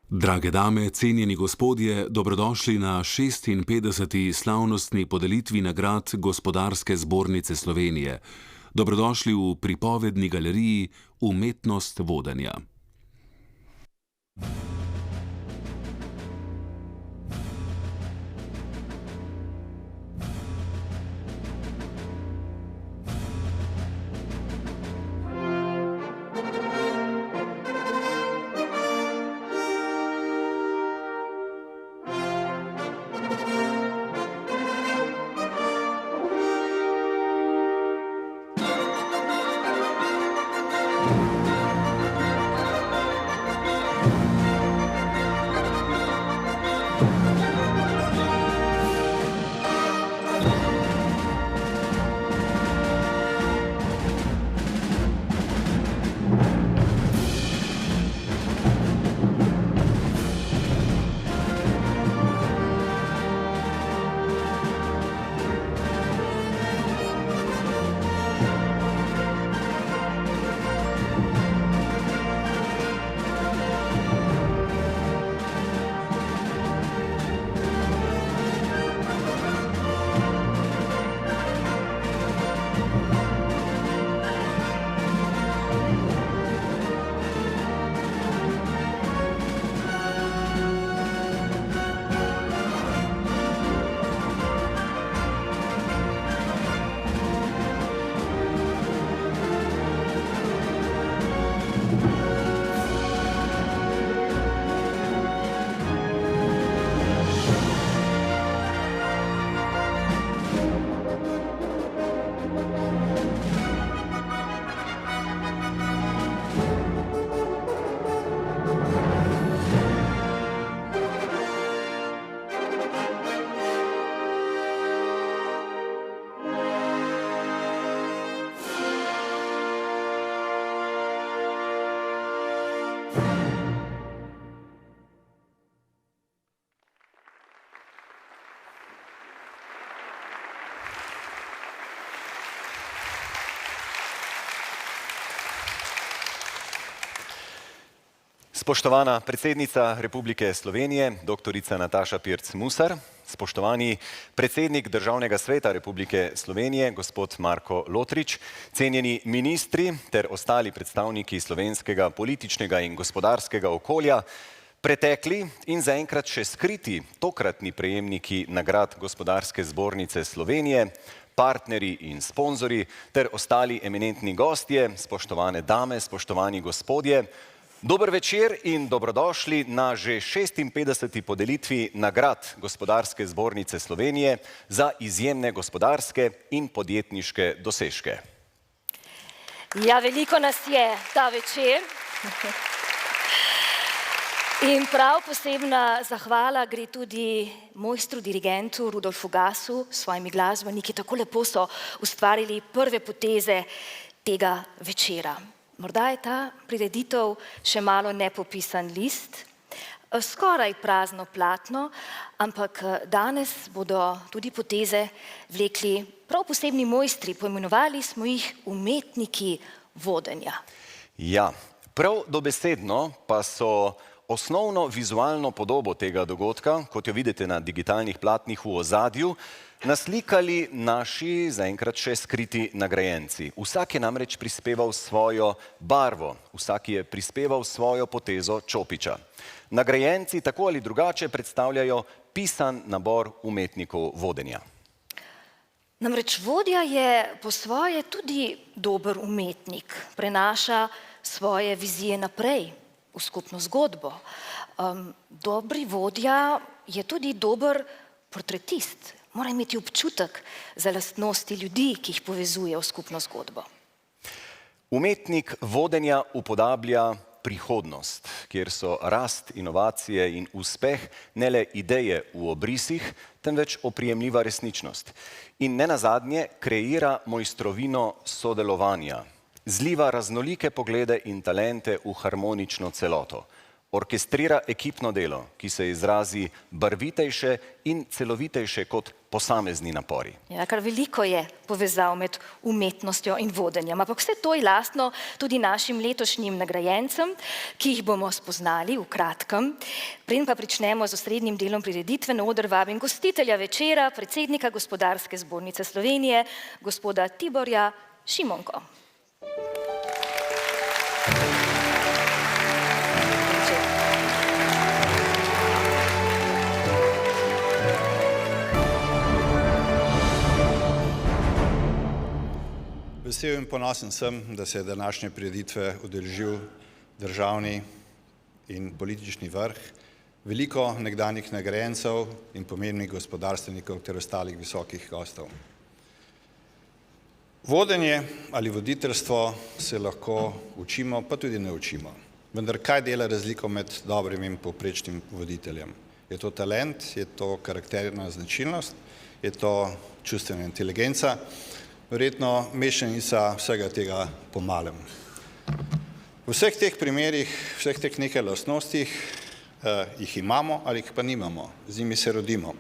Drage dame, cenjeni gospodje, dobrodošli na 56. slavnostni podelitvi nagrad Gospodarske zbornice Slovenije. Dobrodošli v pripovedni galeriji Umetnost vodenja. Spoštovana predsednica Republike Slovenije, doktorica Nataša Pirc Musar, spoštovani predsednik Državnega sveta Republike Slovenije, gospod Marko Lotrič, cenjeni ministri ter ostali predstavniki slovenskega političnega in gospodarskega okolja, pretekli in zaenkrat še skriti tokratni prejemniki nagrad Gospodarske zbornice Slovenije, partnerji in sponzorji ter ostali eminentni gostje, spoštovane dame, spoštovani gospodje, dober večer in dobrodošli na že 56. podelitvi nagrad Gospodarske zbornice Slovenije za izjemne gospodarske in podjetniške dosežke. Ja, veliko nas je ta večer. In prav posebna zahvala gre tudi mojstru dirigentu Rudolfu Gasu, s svojimi glasbeniki, tako lepo so ustvarili prve poteze tega večera. Morda je ta prireditev še malo nepopisan list, skoraj prazno platno, ampak danes bodo tudi poteze vlekli prav posebni mojstri, poimenovali smo jih umetniki vodenja. Ja, prav dobesedno pa so osnovno vizualno podobo tega dogodka, kot jo vidite na digitalnih platnih v ozadju, naslikali naši zaenkrat še skriti nagrajenci. Vsak je namreč prispeval svojo barvo, vsak je prispeval svojo potezo čopiča. Nagrajenci tako ali drugače predstavljajo pisan nabor umetnikov vodenja. Namreč vodja je po svoje tudi dober umetnik, prenaša svoje vizije naprej v skupno zgodbo. Dobri vodja je tudi dober portretist. Mora imeti občutek za lastnosti ljudi, ki jih povezuje v skupno zgodbo. Umetnik vodenja upodablja prihodnost, kjer so rast, inovacije in uspeh ne le ideje v obrisih, temveč oprijemljiva resničnost. In nenazadnje kreira mojstrovino sodelovanja, zliva raznolike poglede in talente v harmonično celoto. Orkestrira ekipno delo, ki se izrazi barvitejše in celovitejše kot posamezni napori. Ja, kar veliko je povezav med umetnostjo in vodenjem, ampak vse to je lastno tudi našim letošnjim nagrajencem, ki jih bomo spoznali v kratkem. Preden pa pričnemo z osrednjim delom prireditve, na oder vabim gostitelja večera, predsednika Gospodarske zbornice Slovenije, gospoda Tiborja Šimonko. Vesel in ponosen sem, da se je današnje prireditve udeležil državni in politični vrh, veliko nekdanjih nagrajencev in pomembnih gospodarstvenikov ter ostalih visokih gostov. Vodenje ali voditeljstvo se lahko učimo, pa tudi ne učimo. Vendar kaj dela razliko med dobrim in povprečnim voditeljem? Je to talent, je to karakterna značilnost, je to čustvena inteligenca? Verjetno mešanica vsega tega po malem. V vseh teh primerih, vseh teh nekaj lastnostih jih imamo ali jih pa nimamo, z njimi se rodimo.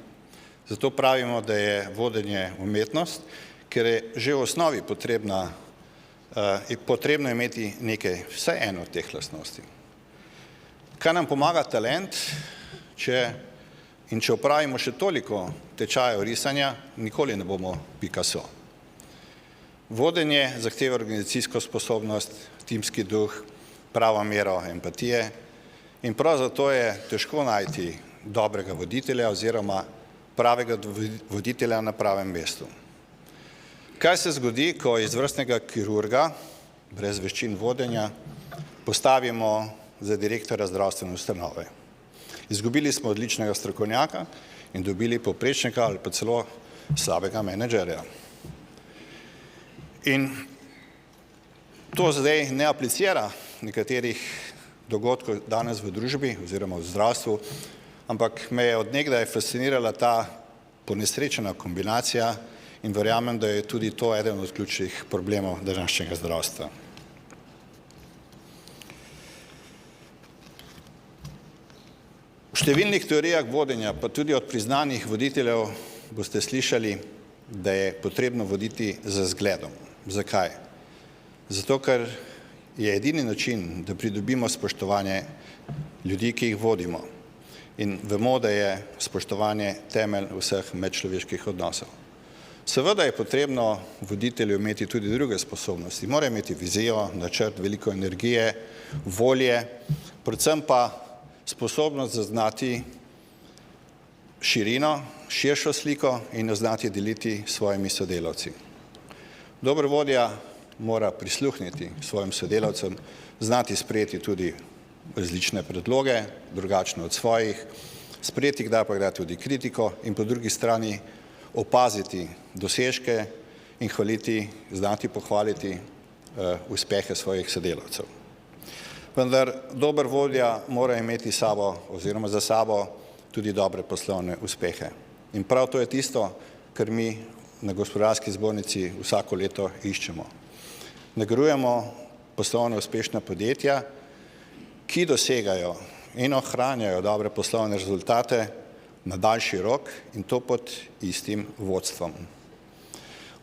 Zato pravimo, da je vodenje umetnost, ker je že v osnovi potrebno imeti nekaj, vsaj eno od teh lastnosti. Kaj nam pomaga talent, če opravimo še toliko tečajev risanja, nikoli ne bomo Picasso. Vodenje zahteva organizacijsko sposobnost, timski duh, pravo mero empatije in prav zato je težko najti dobrega voditelja oziroma pravega voditelja na pravem mestu. Kaj se zgodi, ko izvrstnega kirurga, brez veščin vodenja, postavimo za direktorja zdravstvene ustanove? Izgubili smo odličnega strokovnjaka in dobili povprečnega ali pa celo slabega menedžerja. In to zdaj ne aplicira nekaterih dogodkov danes v družbi oziroma v zdravstvu, ampak me je od nekdaj fascinirala ta ponesrečena kombinacija in verjamem, da je tudi to eden od ključnih problemov današnjega zdravstva. V številnih teorijah vodenja, pa tudi od priznanih voditeljev, boste slišali, da je potrebno voditi z zgledom. Zakaj? Zato, ker je edini način, da pridobimo spoštovanje ljudi, ki jih vodimo. In vemo, da je spoštovanje temelj vseh medčloveških odnosov. Seveda je potrebno voditelju imeti tudi druge sposobnosti. Mora imeti vizijo, načrt, veliko energije, volje, predvsem pa sposobnost zaznati širino, širšo sliko in jo znati deliti s svojimi sodelavci. Dober vodja mora prisluhniti svojim sodelavcem, znati sprejeti tudi različne predloge, drugačne od svojih, sprejeti kdaj pa kdaj tudi kritiko in po drugi strani opaziti dosežke in znati pohvaliti uspehe svojih sodelavcev. Vendar dober vodja mora imeti sabo oziroma za sabo tudi dobre poslovne uspehe. In prav to je tisto, kar mi na Gospodarski zbornici vsako leto iščemo. Nagrajujemo poslovno uspešna podjetja, ki dosegajo in ohranjajo dobre poslovne rezultate na daljši rok in to pod istim vodstvom.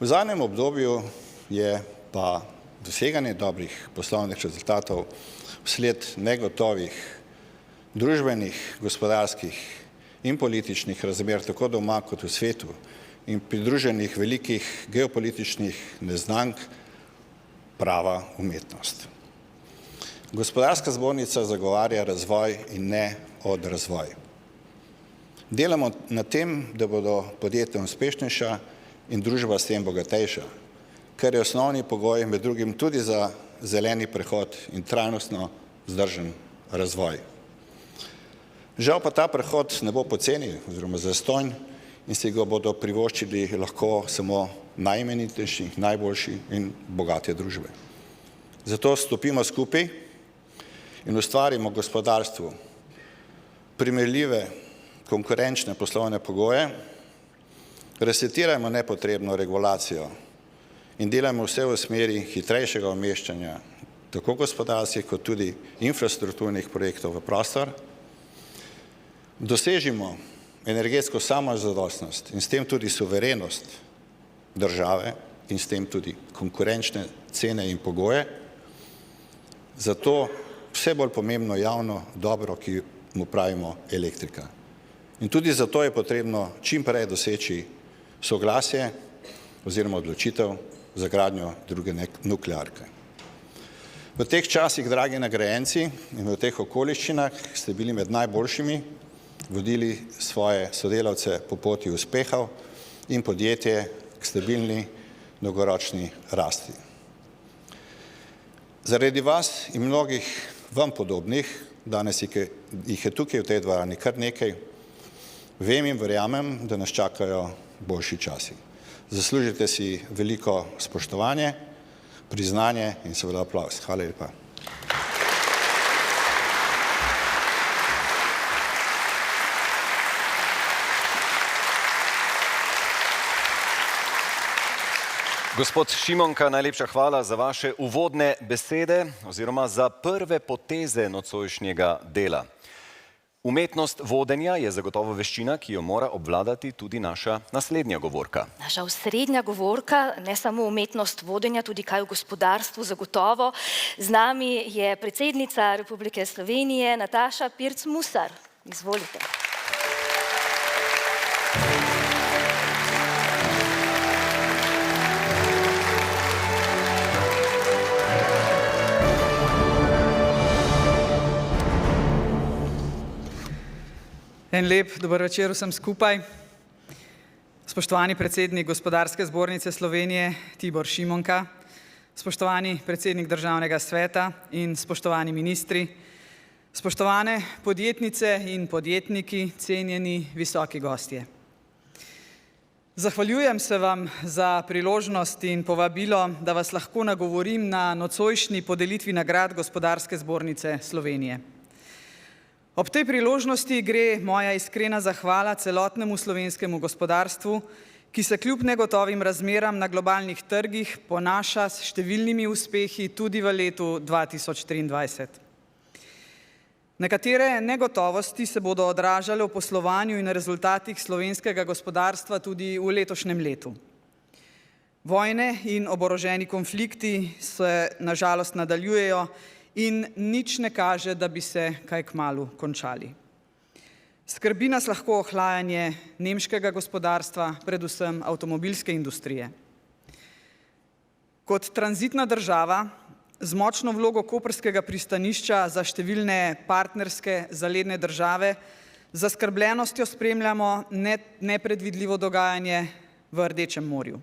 V zadnjem obdobju je pa doseganje dobrih poslovnih rezultatov vsled negotovih družbenih, gospodarskih in političnih razmer tako doma kot v svetu in pridruženih velikih geopolitičnih neznank prava umetnost. Gospodarska zbornica zagovarja razvoj in ne odrazvoj. Delamo na tem, da bodo podjetja uspešnejša in družba s tem bogatejša, kar je osnovni pogoj med drugim tudi za zeleni prehod in trajnostno vzdržen razvoj. Žal pa ta prehod ne bo poceni oziroma zastonj in si ga bodo privoščili lahko samo najimenitejši, najboljši in bogate družbe. Zato stopimo skupaj in ustvarimo gospodarstvu primerljive, konkurenčne poslovne pogoje, resetirajmo nepotrebno regulacijo in delajmo vse v smeri hitrejšega umeščanja tako gospodarskih kot tudi infrastrukturnih projektov v prostor. Dosežimo energetsko samozadostnost in s tem tudi suverenost države in s tem tudi konkurenčne cene in pogoje, zato vse bolj pomembno javno dobro, ki mu pravimo elektrika. In tudi zato je potrebno čim prej doseči soglasje oziroma odločitev za gradnjo druge nuklearke. V teh časih, dragi nagrajenci, in v teh okoliščinah ste bili med najboljšimi, vodili svoje sodelavce po poti uspehov in podjetje k stabilni dolgoročni rasti. Zaradi vas in mnogih vam podobnih, danes jih je tukaj v tej dvorani kar nekaj, vem in verjamem, da nas čakajo boljši časi. Zaslužite si veliko spoštovanje, priznanje in seveda aplavz. Hvala lepa. Gospod Šimonka, najlepša hvala za vaše uvodne besede oziroma za prve poteze nocojšnjega dela. Umetnost vodenja je zagotovo veščina, ki jo mora obvladati tudi naša naslednja govorka. Naša osrednja govorka, ne samo umetnost vodenja, tudi kaj v gospodarstvu zagotovo. Z nami je predsednica Republike Slovenije Nataša Pirc Musar. Izvolite. En lep dober večer vsem skupaj. Spoštovani predsednik Gospodarske zbornice Slovenije Tibor Šimonka, spoštovani predsednik Državnega sveta in spoštovani ministri, spoštovane podjetnice in podjetniki, cenjeni visoki gostje. Zahvaljujem se vam za priložnost in povabilo, da vas lahko nagovorim na nocojšnji podelitvi nagrad Gospodarske zbornice Slovenije. Ob tej priložnosti gre moja iskrena zahvala celotnemu slovenskemu gospodarstvu, ki se kljub negotovim razmeram na globalnih trgih ponaša s številnimi uspehi tudi v letu 2023. Nekatere negotovosti se bodo odražale v poslovanju in rezultatih slovenskega gospodarstva tudi v letošnjem letu. Vojne in oboroženi konflikti se na žalost nadaljujejo in nič ne kaže, da bi se kaj kmalu končali. Skrbi nas lahko ohlajanje nemškega gospodarstva, predvsem avtomobilske industrije. Kot tranzitna država z močno vlogo koprskega pristanišča za številne partnerske zaledne države z zaskrbljenostjo spremljamo nepredvidljivo dogajanje v Rdečem morju.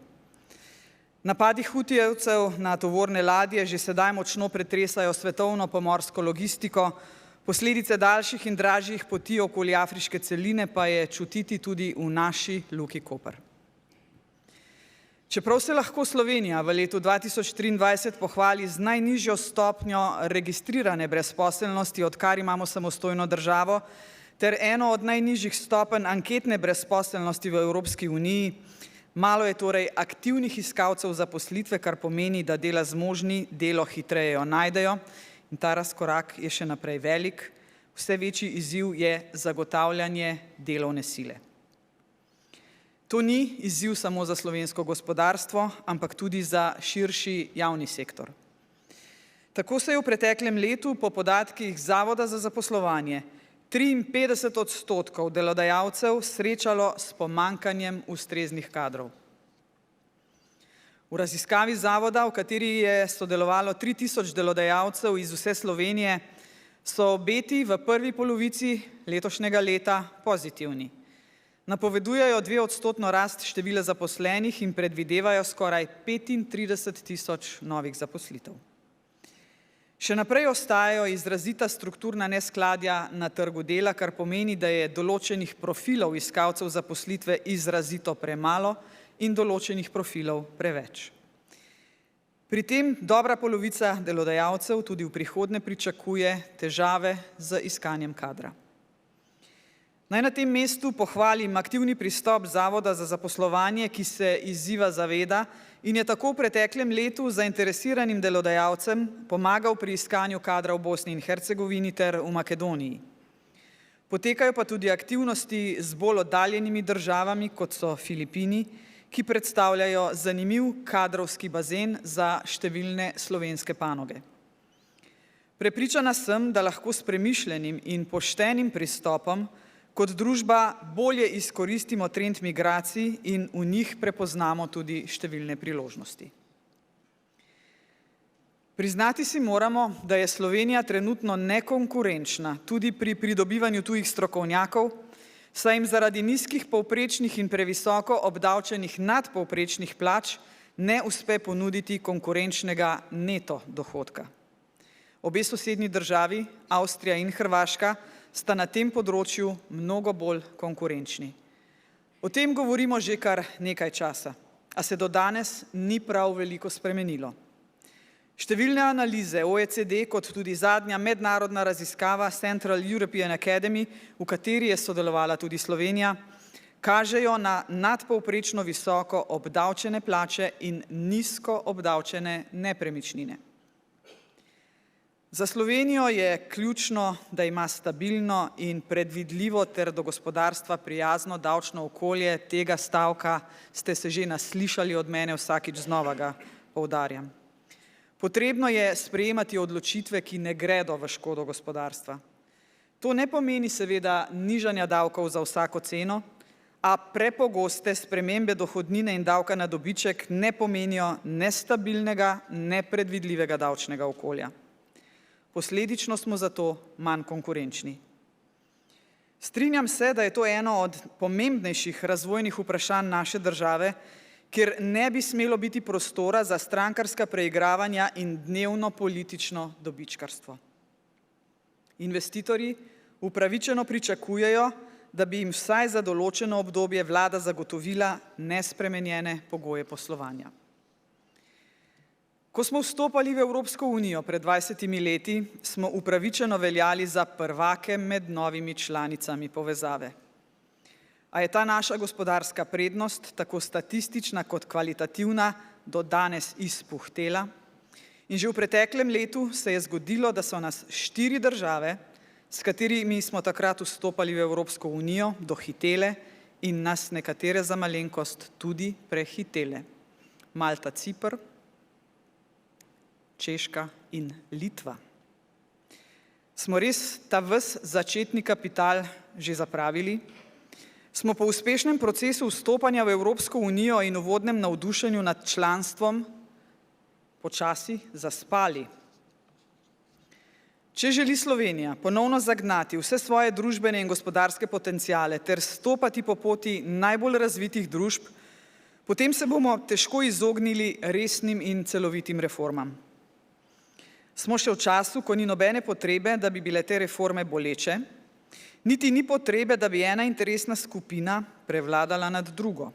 Napadi Hutijevcev na tovorne ladje že sedaj močno pretresajo svetovno pomorsko logistiko, posledice daljših in dražjih poti okoli afriške celine pa je čutiti tudi v naši Luki Koper. Čeprav se lahko Slovenija v letu 2023 pohvali z najnižjo stopnjo registrirane brezposelnosti, odkar imamo samostojno državo, ter eno od najnižjih stopenj anketne brezposelnosti v Evropski uniji, malo je torej aktivnih iskalcev zaposlitve, kar pomeni, da dela zmožni delo hitreje najdejo in ta razkorak je še naprej velik. Vse večji izziv je zagotavljanje delovne sile. To ni izziv samo za slovensko gospodarstvo, ampak tudi za širši javni sektor. Tako se je v preteklem letu po podatkih Zavoda za zaposlovanje 53% delodajalcev srečalo s pomanjkanjem ustreznih kadrov. V raziskavi zavoda, v kateri je sodelovalo 3000 delodajalcev iz vse Slovenije, so obeti v prvi polovici letošnjega leta pozitivni. Napovedujejo 2% rast števila zaposlenih in predvidevajo skoraj 35 000 novih zaposlitev. Še naprej ostajajo izrazita strukturna neskladja na trgu dela, kar pomeni, da je določenih profilov iskalcev zaposlitve izrazito premalo in določenih profilov preveč. Pri tem dobra polovica delodajalcev tudi v prihodnje pričakuje težave z iskanjem kadra. Naj na tem mestu pohvalim aktivni pristop Zavoda za zaposlovanje, ki se izziva zaveda in je tako v preteklem letu zainteresiranim delodajalcem pomagal pri iskanju kadra v Bosni in Hercegovini ter v Makedoniji. Potekajo pa tudi aktivnosti z bolj oddaljenimi državami, kot so Filipini, ki predstavljajo zanimiv kadrovski bazen za številne slovenske panoge. Prepričana sem, da lahko s premišljenim in poštenim pristopom kot družba bolje izkoristimo trend migracij in v njih prepoznamo tudi številne priložnosti. Priznati si moramo, da je Slovenija trenutno nekonkurenčna tudi pri pridobivanju tujih strokovnjakov, saj jim zaradi nizkih povprečnih in previsoko obdavčenih nadpovprečnih plač ne uspe ponuditi konkurenčnega neto dohodka. Obe sosednji državi, Avstrija in Hrvaška, sta na tem področju mnogo bolj konkurenčni. O tem govorimo že kar nekaj časa, a se do danes ni prav veliko spremenilo. Številne analize OECD, kot tudi zadnja mednarodna raziskava Central European Academy, v kateri je sodelovala tudi Slovenija, kažejo na nadpovprečno visoko obdavčene plače in nizko obdavčene nepremičnine. Za Slovenijo je ključno, da ima stabilno in predvidljivo ter do gospodarstva prijazno davčno okolje. Tega stavka ste se že naslišali od mene, vsakič znova ga poudarjam. Potrebno je sprejemati odločitve, ki ne gredo v škodo gospodarstva. To ne pomeni seveda nižanja davkov za vsako ceno, a prepogoste spremembe dohodnine in davka na dobiček ne pomenijo nestabilnega, nepredvidljivega davčnega okolja. Posledično smo zato manj konkurenčni. Strinjam se, da je to eno od pomembnejših razvojnih vprašanj naše države, kjer ne bi smelo biti prostora za strankarska preigravanja in dnevno politično dobičkarstvo. Investitorji upravičeno pričakujejo, da bi jim vsaj za določeno obdobje vlada zagotovila nespremenjene pogoje poslovanja. Ko smo vstopali v Evropsko unijo pred 20 leti, smo upravičeno veljali za prvake med novimi članicami povezave. A je ta naša gospodarska prednost, tako statistična kot kvalitativna, do danes izpuhtela in že v preteklem letu se je zgodilo, da so nas 4 države, s katerimi smo takrat vstopali v Evropsko unijo, dohitele in nas nekatere za malenkost tudi prehitele. Malta, Ciper, Češka in Litva. Smo res ta ves začetni kapital že zapravili? Smo po uspešnem procesu vstopanja v Evropsko unijo in uvodnem navdušenju nad članstvom počasi zaspali? Če želi Slovenija ponovno zagnati vse svoje družbene in gospodarske potenciale ter stopati po poti najbolj razvitih družb, potem se bomo težko izognili resnim in celovitim reformam. Smo še v času, ko ni nobene potrebe, da bi bile te reforme boleče, niti ni potrebe, da bi ena interesna skupina prevladala nad drugo.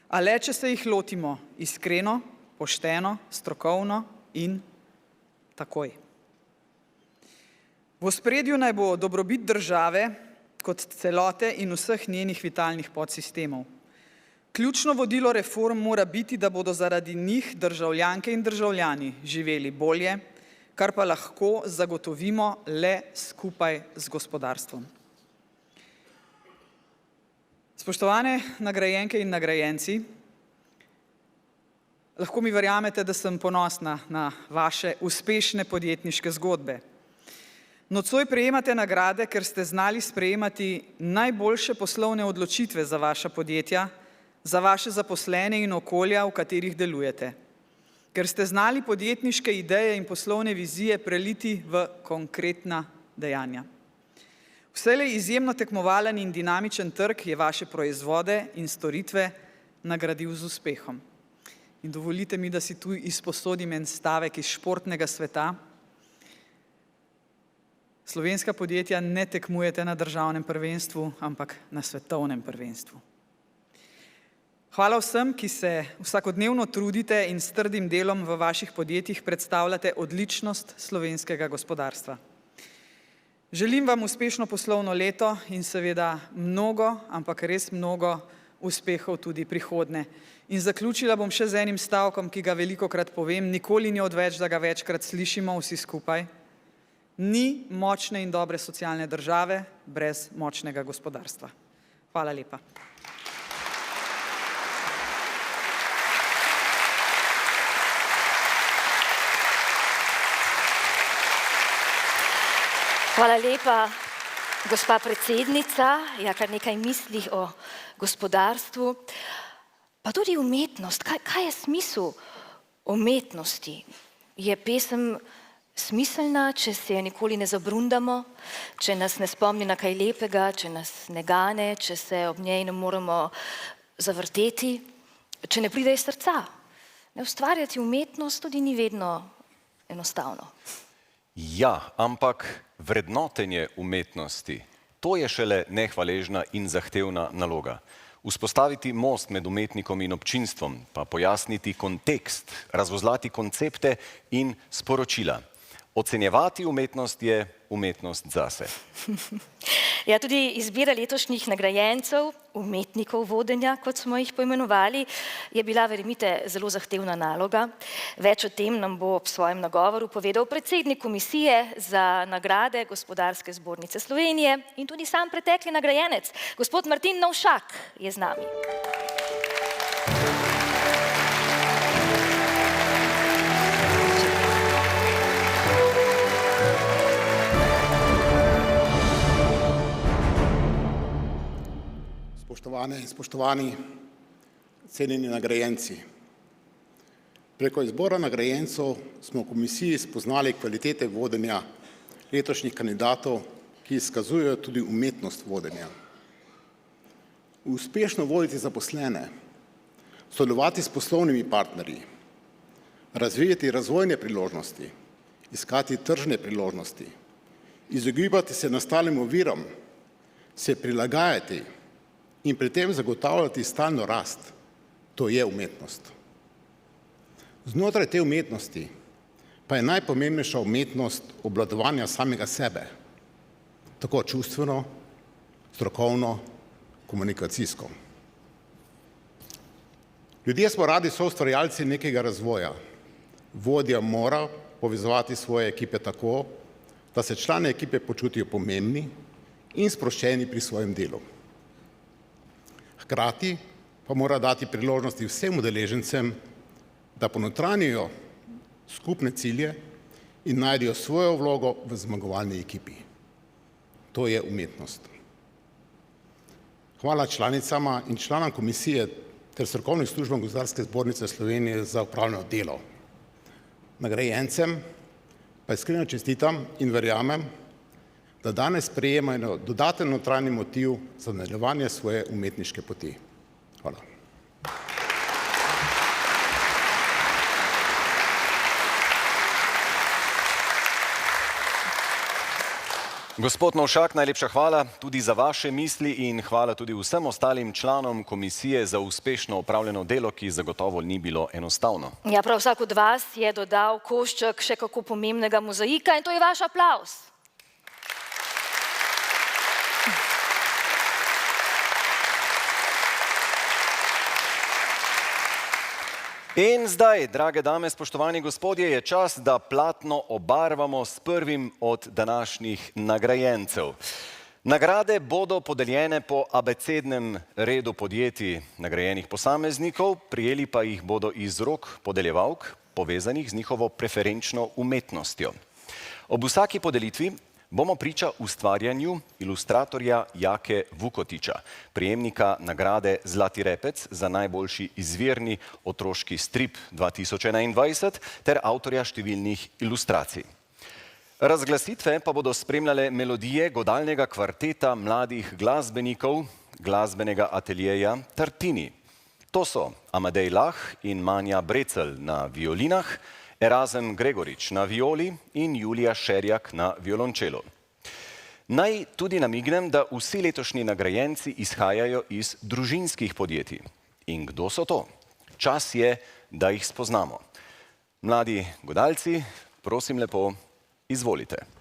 A le, če se jih lotimo iskreno, pošteno, strokovno in takoj. V ospredju naj bo dobrobit države kot celote in vseh njenih vitalnih podsistemov. Ključno vodilo reform mora biti, da bodo zaradi njih državljanke in državljani živeli bolje, kar pa lahko zagotovimo le skupaj z gospodarstvom. Spoštovane nagrajenke in nagrajenci, lahko mi verjamete, da sem ponosna na vaše uspešne podjetniške zgodbe. Nocoj prejemate nagrade, ker ste znali sprejemati najboljše poslovne odločitve za vaša podjetja, za vaše zaposlene in okolja, v katerih delujete. Ker ste znali podjetniške ideje in poslovne vizije preliti v konkretna dejanja. Vselej izjemno tekmovalen in dinamičen trg je vaše proizvode in storitve nagradil z uspehom. In dovolite mi, da si tu izposodim en stavek iz športnega sveta. Slovenska podjetja ne tekmujete na državnem prvenstvu, ampak na svetovnem prvenstvu. Hvala vsem, ki se vsakodnevno trudite in s trdim delom v vaših podjetjih predstavljate odličnost slovenskega gospodarstva. Želim vam uspešno poslovno leto in seveda mnogo, ampak res mnogo uspehov tudi prihodnje. In zaključila bom še z enim stavkom, ki ga velikokrat povem, nikoli ni odveč, da ga večkrat slišimo vsi skupaj. Ni močne in dobre socialne države, brez močnega gospodarstva. Hvala lepa. Hvala lepa, gospa predsednica. Ja, kar nekaj misli o gospodarstvu. Pa tudi umetnost. Kaj je smisel umetnosti? Je pesem smiselna, če se je nikoli ne zabrundamo, če nas ne spomni na kaj lepega, če nas ne gane, če se ob njej ne moremo zavrteti, če ne pride iz srca? Ne, ustvarjati umetnost tudi ni vedno enostavno. Ja, ampak vrednotenje umetnosti, to je šele nehvaležna in zahtevna naloga. Vzpostaviti most med umetnikom in občinstvom, pa pojasniti kontekst, razvozlati koncepte in sporočila. Ocenjevati umetnost je umetnost zase. Ja, tudi izbira letošnjih nagrajencev, umetnikov vodenja, kot smo jih poimenovali, je bila, verjemite, zelo zahtevna naloga. Več o tem nam bo ob svojem nagovoru povedal predsednik Komisije za nagrade Gospodarske zbornice Slovenije in tudi sam pretekli nagrajenec, gospod Martin Novšak, je z nami. Spoštovane in spoštovani, cenjeni nagrajenci. Preko izbora nagrajencev smo v komisiji spoznali kvalitete vodenja letošnjih kandidatov, ki izkazujejo tudi umetnost vodenja. Uspešno voditi zaposlene, sodelovati s poslovnimi partnerji, razvijati razvojne priložnosti, iskati tržne priložnosti, izogibati se nastalim oviram, se prilagajati in pri tem zagotavljati stalno rast, to je umetnost. Znotraj te umetnosti pa je najpomembnejša umetnost obvladovanja samega sebe, tako čustveno, strokovno, komunikacijsko. Ljudje smo radi soustvarjalci nekega razvoja. Vodja mora povezovati svoje ekipe tako, da se člani ekipe počutijo pomembni in sproščeni pri svojem delu. Hkrati pa mora dati priložnosti vsem udeležencem, da ponotranjijo skupne cilje in najdejo svojo vlogo v zmagovalni ekipi. To je umetnost. Hvala članicama in članom komisije ter strokovnim službam Gospodarske zbornice Slovenije za opravljeno delo. Nagrajencem pa iskreno čestitam in verjamem, da danes prejemajo dodaten notranji motiv za nadaljevanje svoje umetniške poti. Hvala. Gospod Novšak, najlepša hvala tudi za vaše misli in hvala tudi vsem ostalim članom komisije za uspešno opravljeno delo, ki zagotovo ni bilo enostavno. Ja, prav vsak od vas je dodal košček še kako pomembnega mozaika in to je vaš aplavz. In zdaj, drage dame, spoštovani gospodje, je čas, da platno obarvamo s prvim od današnjih nagrajencev. Nagrade bodo podeljene po abecednem redu podjetij nagrajenih posameznikov, prijeli pa jih bodo iz rok podeljevalk, povezanih z njihovo preferenčno umetnostjo. Ob vsaki podelitvi bomo priča ustvarjanju ilustratorja Jake Vukotiča, prejemnika nagrade Zlati repec za najboljši izvirni otroški strip 2021 ter avtorja številnih ilustracij. Razglasitve pa bodo spremljale melodije godalnega kvarteta mladih glasbenikov glasbenega ateljeja Tartini. To so Amadej Lah in Manja Brecelj na violinah, Erazem Gregorič na violi in Julija Šerjak na violončelu. Naj tudi namignem, da vsi letošnji nagrajenci izhajajo iz družinskih podjetij. In kdo so to? Čas je, da jih spoznamo. Mladi godalci, prosim lepo, izvolite.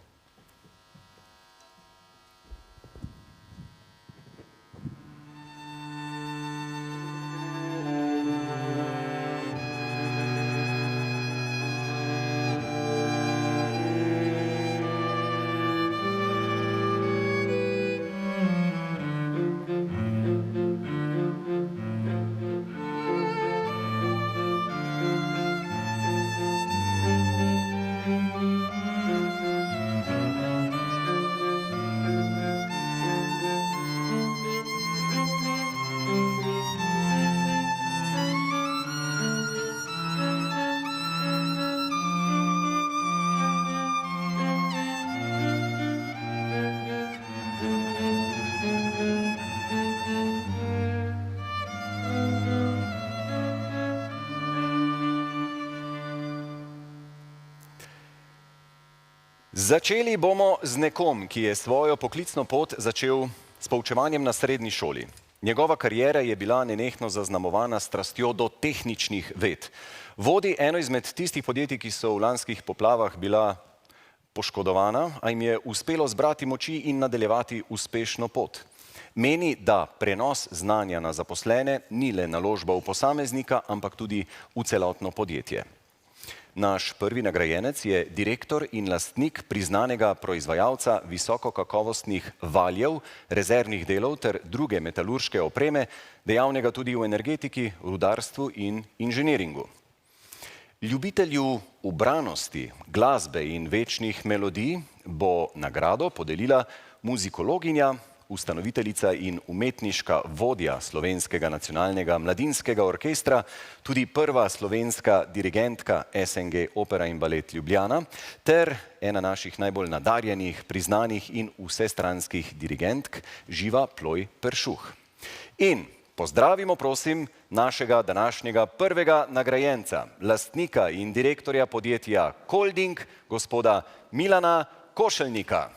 Začeli bomo z nekom, ki je svojo poklicno pot začel s poučevanjem na srednji šoli. Njegova kariera je bila nenehno zaznamovana strastjo do tehničnih ved. Vodi eno izmed tistih podjetij, ki so v lanskih poplavah bila poškodovana, a jim je uspelo zbrati moči in nadaljevati uspešno pot. Meni, da prenos znanja na zaposlene ni le naložba v posameznika, ampak tudi v celotno podjetje. Naš prvi nagrajenec je direktor in lastnik priznanega proizvajalca visokokakovostnih valjev, rezervnih delov ter druge metalurške opreme, dejavnega tudi v energetiki, rudarstvu in inženiringu. Ljubitelju ubranosti, glasbe in večnih melodij bo nagrado podelila muzikologinja, ustanoviteljica in umetniška vodja Slovenskega nacionalnega mladinskega orkestra, tudi prva slovenska dirigentka SNG Opera in Balet Ljubljana ter ena naših najbolj nadarjenih, priznanih in vsestranskih dirigentk Živa Ploj Peršuh. In pozdravimo, prosim, našega današnjega prvega nagrajenca, lastnika in direktorja podjetja Kolding, gospoda Milana Košelnika.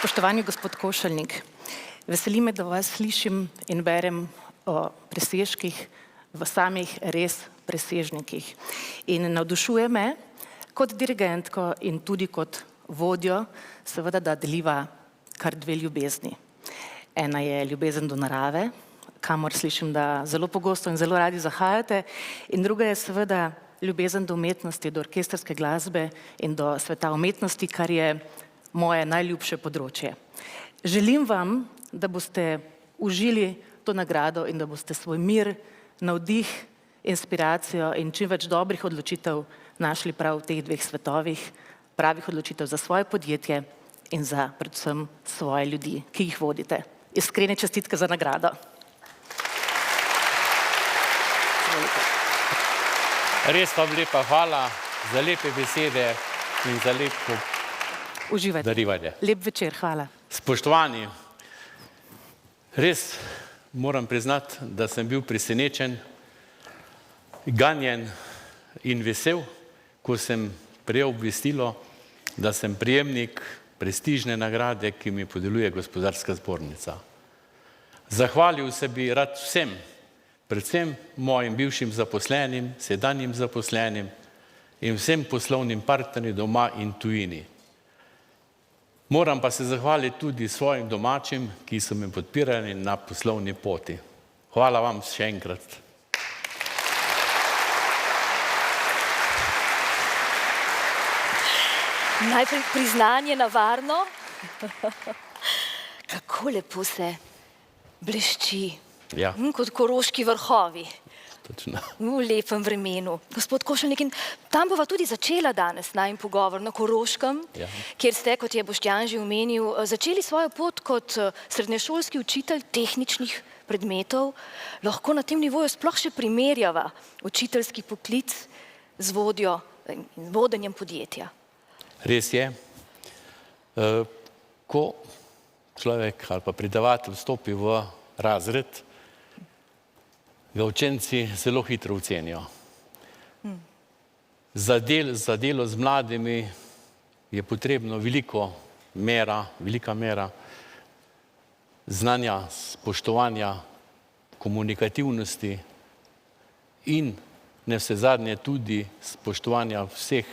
Spoštovani gospod Košelnik, veseli me, da vas slišim in berem o presežkih v samih res presežnikih. In navdušuje me kot dirigentko in tudi kot vodjo, seveda, da deliva kar dve ljubezni. Ena je ljubezen do narave, kamor slišim, da zelo pogosto in zelo radi zahajate, in druga je seveda ljubezen do umetnosti, do orkestrske glasbe in do sveta umetnosti, kar je moje najljubše področje. Želim vam, da boste užili to nagrado in da boste svoj mir, navdih, inspiracijo in čim več dobrih odločitev našli prav v teh dveh svetovih, pravih odločitev za svoje podjetje in za predvsem svoje ljudi, ki jih vodite. Iskrene čestitke za nagrado. Res vam lepa hvala za lepe besede in za lepo Uživajte. darivanje. Lep večer, hvala. Spoštovani, res moram priznati, da sem bil presenečen, ganjen in vesel, ko sem prejel obvestilo, da sem prejemnik prestižne nagrade, ki mi podeljuje Gospodarska zbornica. Zahvalil se bi rad vsem, predvsem mojim bivšim zaposlenim, sedanjim zaposlenim in vsem poslovnim partnerjem doma in tujini. Moram pa se zahvaliti tudi svojim domačim, ki so me podpirali na poslovni poti. Hvala vam še enkrat. Najprej priznanje na varno. Kako lepo se blešči, Ja, kot koroški vrhovi. točno. V lepem vremenu. Gospod Košelnik, in tam bova tudi začela danes najin pogovor na Koroškem, Ja. kjer ste, kot je Boštjan že omenil, začeli svojo pot kot srednješolski učitelj tehničnih predmetov. Lahko na tem nivoju sploh še primerjava učiteljski poklic z vodjo in vodenjem podjetja. Res je, ko človek ali pa predavatelj vstopi v razred, ga učenci zelo hitro ocenijo. Za delo z mladimi je potrebno velika mera znanja, spoštovanja, komunikativnosti in navsezadnje tudi spoštovanja vseh,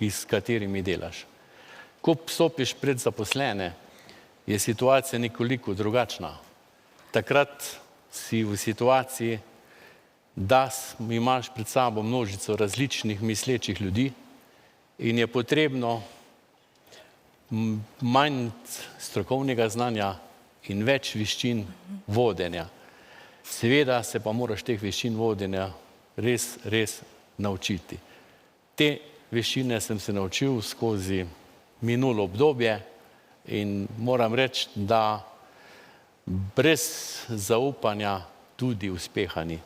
s katerimi delaš. Ko stopiš pred zaposlene, je situacija nekoliko drugačna. Takrat si v situaciji, da imaš pred sabo množico različnih mislečih ljudi in je potrebno manj strokovnega znanja in več veščin vodenja. Seveda se pa moraš teh veščin vodenja res naučiti. Te veščine sem se naučil skozi minulo obdobje in moram reči, da brez zaupanja tudi uspeha ni.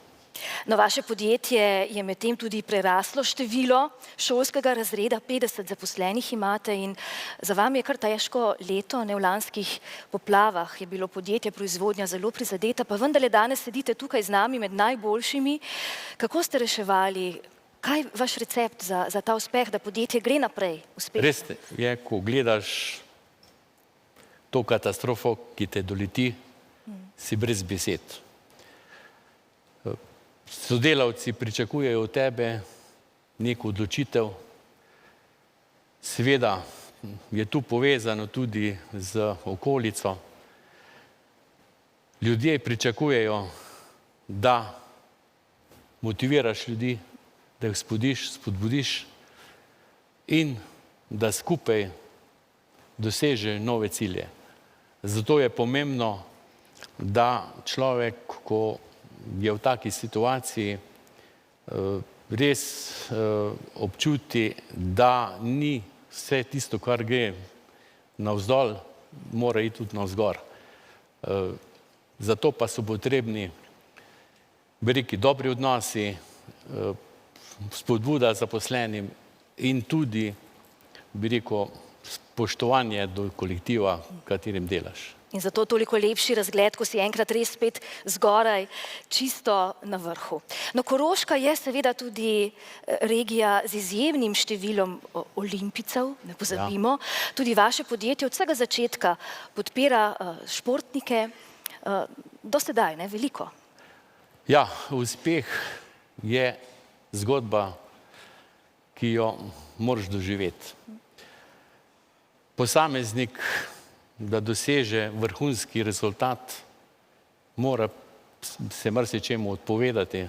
No, vaše podjetje je medtem tudi preraslo število šolskega razreda, 50 zaposlenih imate in za vami je kar težko leto, v lanskih poplavah je bilo podjetje, proizvodnja zelo prizadeta, pa vendarle danes sedite tukaj z nami med najboljšimi. Kako ste reševali, kaj je vaš recept za ta uspeh, da podjetje gre naprej uspešno? Res je, ko gledaš to katastrofo, ki te doleti, si brez besed. Sodelavci pričakujejo od tebe neko odločitev. Seveda je tu povezano tudi z okolico. Ljudje pričakujejo, da motiviraš ljudi, da jih spodbudiš in da skupaj doseže nove cilje. Zato je pomembno, da človek, ko je v taki situaciji, res občuti, da ni vse tisto, kar gre navzdol, mora iti tudi navzgor. Zato pa so potrebni, bi rekel, dobri odnosi, spodbuda zaposlenim in tudi, bi rekel, spoštovanje do kolektiva, v katerem delaš. In zato toliko lepši razgled, ko si enkrat res spet zgoraj, čisto na vrhu. No, Koroška je seveda tudi regija z izjemnim številom olimpijcev, ne pozabimo. Tudi vaše podjetje od vsega začetka podpira športnike, do sedaj, ne, veliko. Ja, uspeh je zgodba, ki jo moraš doživeti. Posameznik, da doseže vrhunski rezultat, mora se marsičemu odpovedati.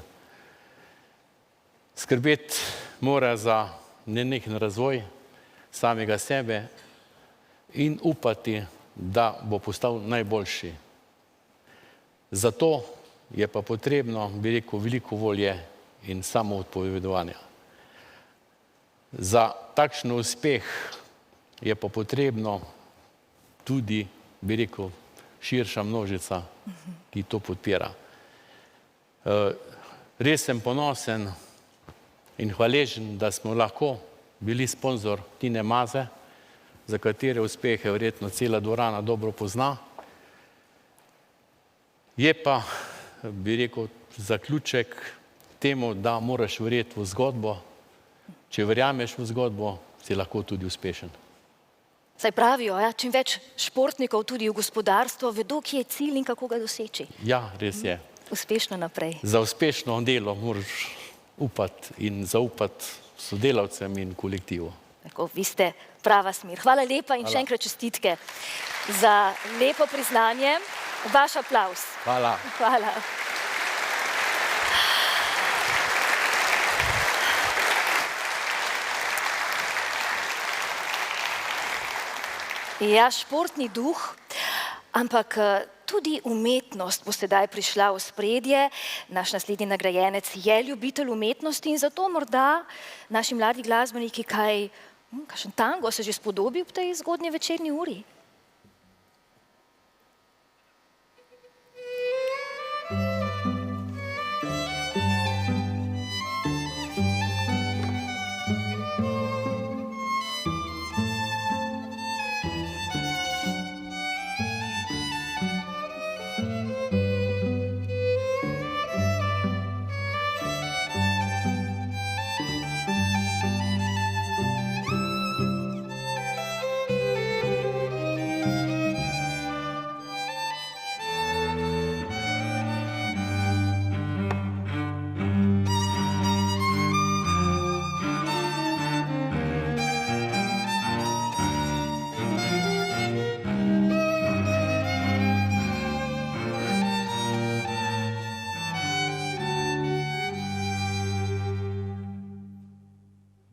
Skrbeti mora za nenehen razvoj samega sebe in upati, da bo postal najboljši. Zato je pa potrebno, bi rekel, veliko volje in samoodpovedovanja. Za takšen uspeh je pa potrebno tudi, bi rekel, širša množica, ki to podpira. Res sem ponosen in hvaležen, da smo lahko bili sponzor Tine Maze, za katere uspehe verjetno cela dvorana dobro pozna. Je pa, bi rekel, zaključek temu, da moraš verjeti v zgodbo. Če verjameš v zgodbo, si lahko tudi uspešen. Saj pravijo, čim več športnikov tudi v gospodarstvo vedo, kje je cilj in kako ga doseči. Ja, res je. Uspešno naprej. Za uspešno delo moraš upati in zaupati sodelavcem in kolektivu. Tako, vi ste prava smer. Hvala lepa in še enkrat čestitke za lepo priznanje. Vaš aplavz. Hvala. Hvala. Ja, športni duh, ampak tudi umetnost bo sedaj prišla v spredje. Naš naslednji nagrajenec je ljubitelj umetnosti in zato morda naši mladi glasbeniki kakšen tango se že spodobi v tej zgodnji večerni uri.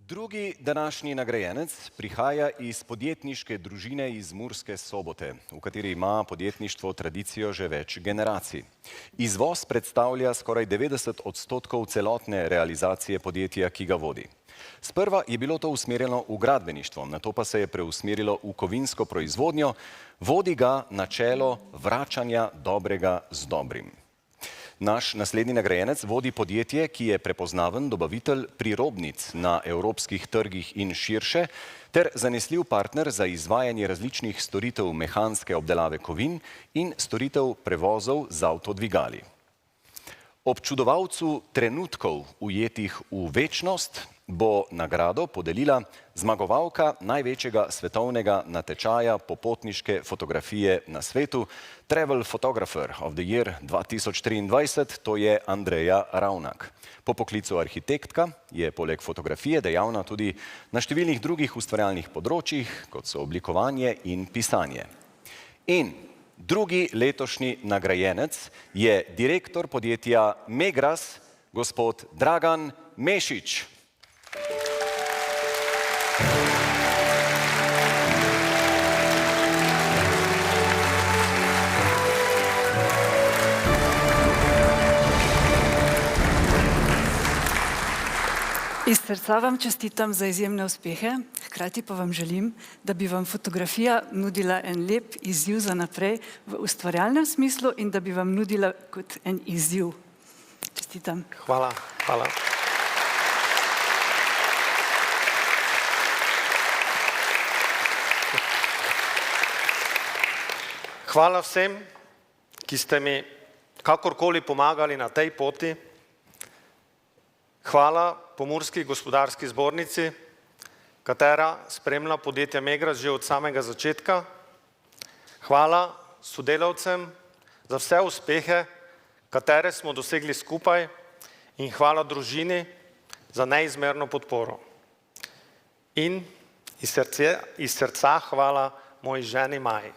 Drugi današnji nagrajenec prihaja iz podjetniške družine iz Murske Sobote, v kateri ima podjetništvo tradicijo že več generacij. Izvoz predstavlja skoraj 90% celotne realizacije podjetja, ki ga vodi. Sprva je bilo to usmerjeno v gradbeništvo, nato pa se je preusmerilo v kovinsko proizvodnjo, vodi ga načelo vračanja dobrega z dobrim. Naš naslednji nagrajenec vodi podjetje, ki je prepoznaven dobavitelj prirobnic na evropskih trgih in širše, ter zanesljiv partner za izvajanje različnih storitev mehanske obdelave kovin in storitev prevozov z avtodvigali. Občudovalcu trenutkov ujetih v večnost bo nagrado podelila zmagovalka največjega svetovnega natečaja popotniške fotografije na svetu, Travel Photographer of the Year 2023, to je Andreja Ravnak. Po poklicu arhitektka je poleg fotografije dejavna tudi na številnih drugih ustvarjalnih področjih, kot so oblikovanje in pisanje. In drugi letošnji nagrajenec je direktor podjetja Megras, gospod Dragan Mešič. Iz srca vam čestitam za izjemne uspehe, hkrati pa vam želim, da bi vam fotografija nudila en lep izziv za naprej v ustvarjalnem smislu in da bi vam nudila kot en izziv. Čestitam. Hvala, hvala. Hvala vsem, ki ste mi kakorkoli pomagali na tej poti. Hvala Pomurski gospodarski zbornici, katera spremlja podjetje Megras že od samega začetka. Hvala sodelavcem za vse uspehe, katere smo dosegli skupaj, in hvala družini za neizmerno podporo. In iz srca hvala moji ženi Maji.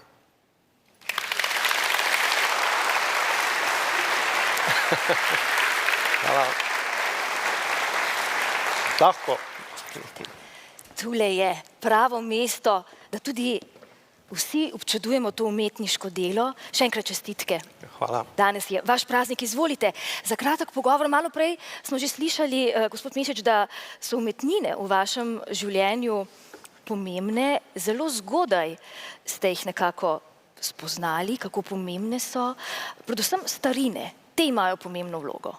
Hvala. Lahko. Tule je pravo mesto, da tudi vsi občudujemo to umetniško delo. Še enkrat čestitke. Hvala. Danes je vaš praznik, izvolite. Za kratek pogovor, malo prej smo že slišali, gospod Mešič, da so umetnine v vašem življenju pomembne. Zelo zgodaj ste jih nekako spoznali, kako pomembne so. Predvsem starine, te imajo pomembno vlogo.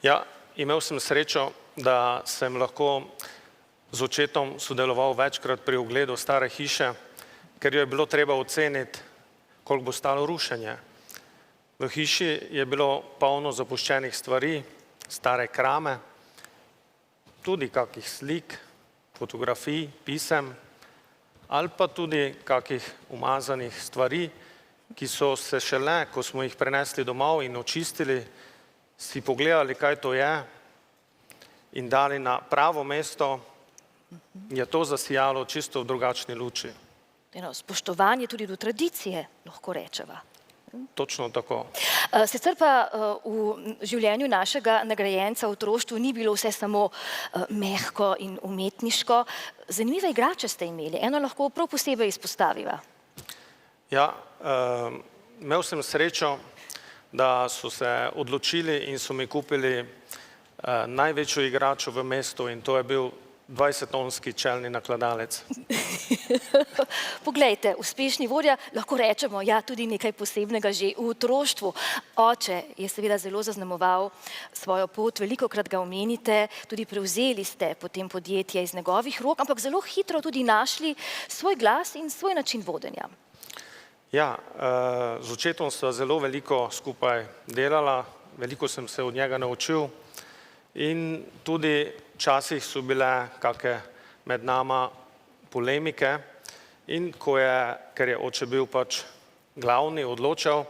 Ja, imel sem srečo, da sem lahko z očetom sodeloval večkrat pri ogledu stare hiše, ker jo je bilo treba oceniti, koliko bo stalo rušenje. V hiši je bilo polno zapuščenih stvari, stare krame, tudi kakih slik, fotografij, pisem, ali pa tudi kakih umazanih stvari, ki so se šele, ko smo jih prenesli domov in očistili, si pogledali, kaj to je, in dali na pravo mesto, je to zasijalo čisto v drugačni luči. Spoštovanje tudi do tradicije, lahko rečeva. Točno tako. Sicer pa v življenju našega nagrajenca v otroštvu ni bilo vse samo mehko in umetniško. Zanimive igrače ste imeli, eno lahko prav posebej izpostaviva. Ja, imel sem srečo, da so se odločili in so mi kupili največjo igračo v mestu, in to je bil 20-tonski čelni nakladalec. Poglejte, uspešni vodja, lahko rečemo, ja, tudi nekaj posebnega že v otroštvu. Oče je seveda zelo zaznamoval svojo pot, velikokrat ga omenite, tudi prevzeli ste potem podjetje iz njegovih rok, ampak zelo hitro tudi našli svoj glas in svoj način vodenja. Ja, z očetom sva zelo veliko skupaj delala, veliko sem se od njega naučil in tudi včasih so bile kakšne med nama polemike, in ker je oče bil pač glavni, odločal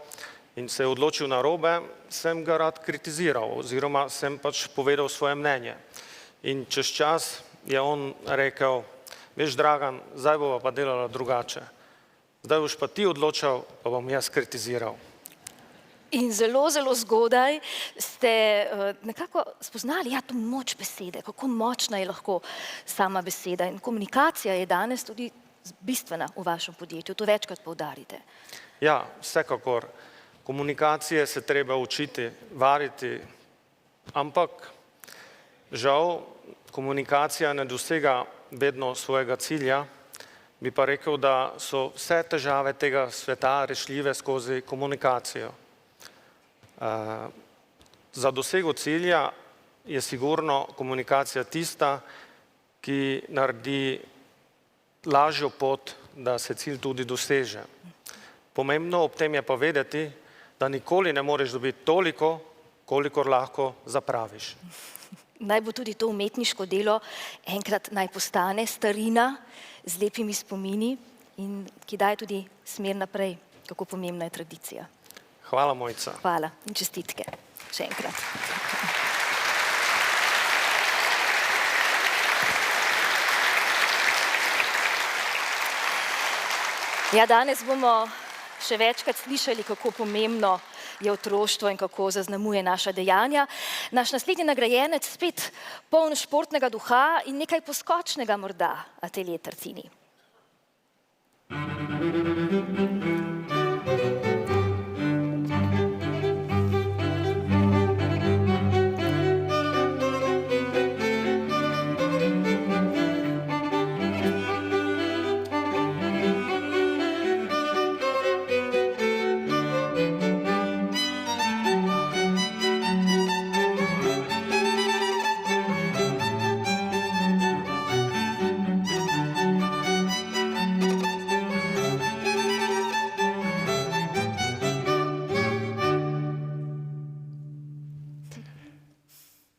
in se je odločil narobe, sem ga rad kritiziral oziroma sem pač povedal svoje mnenje. In čez čas je on rekel, veš, Dragan, zdaj bova pa delala drugače. Zdaj boš pa ti odločal, pa bom jaz kritiziral. In zelo, zelo zgodaj ste nekako spoznali, ja, to moč besede, kako močna je lahko sama beseda. In komunikacija je danes tudi bistvena v vašem podjetju, to večkrat poudarite. Ja, vsekakor. Komunikacije se treba učiti, variti, ampak žal komunikacija ne dosega vedno svojega cilja. Bi pa rekel, da so vse težave tega sveta rešljive skozi komunikacijo. za dosego cilja je sigurno komunikacija tista, ki naredi lažjo pot, da se cilj tudi doseže. Pomembno ob tem je pa vedeti, da nikoli ne moreš dobiti toliko, kolikor lahko zapraviš. Naj bo tudi to umetniško delo enkrat naj postane starina z lepimi spomini in ki daje tudi smer naprej, kako pomembna je tradicija. Hvala, Mojca. Hvala in čestitke še enkrat. Ja, danes bomo še večkrat slišali, kako pomembno je otroštvo in kako zaznamuje naša dejanja. Naš naslednji nagrajenec spet poln športnega duha in nekaj poskočnega morda, Atelje Tartini.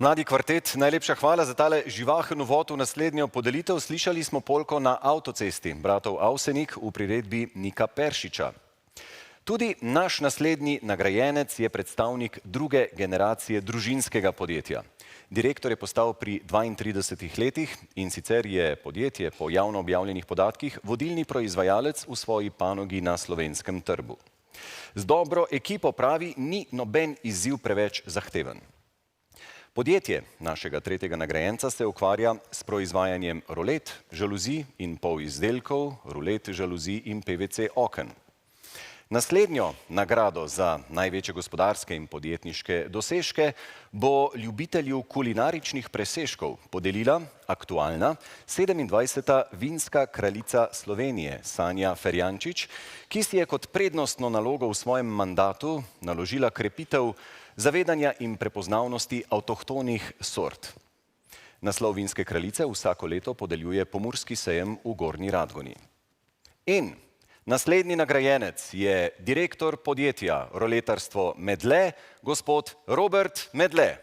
Mladi kvartet, najlepša hvala za tale živahen uvod v naslednjo podelitev. Slišali smo polko Na avtocesti bratov Avsenik v priredbi Nika Peršiča. Tudi naš naslednji nagrajenec je predstavnik druge generacije družinskega podjetja. Direktor je postal pri 32 letih in sicer je podjetje po javno objavljenih podatkih vodilni proizvajalec v svoji panogi na slovenskem trgu. Z dobro ekipo pravi, ni noben izziv preveč zahteven. Podjetje našega tretjega nagrajenca se ukvarja s proizvajanjem rolet, žaluzij in polizdelkov, rulet, žaluzij in PVC oken. Naslednjo nagrado za največje gospodarske in podjetniške dosežke bo ljubitelju kulinaričnih presežkov podelila aktualna 27. vinska kraljica Slovenije Sanja Ferjančič, ki si je kot prednostno nalogo v svojem mandatu naložila krepitev zavedanja in prepoznavnosti avtohtonih sort. Naslov vinske kraljice vsako leto podeljuje Pomurski sejem v Gornji Radgoni. In naslednji nagrajenec je direktor podjetja Roletarstvo Medle, gospod Robert Medle.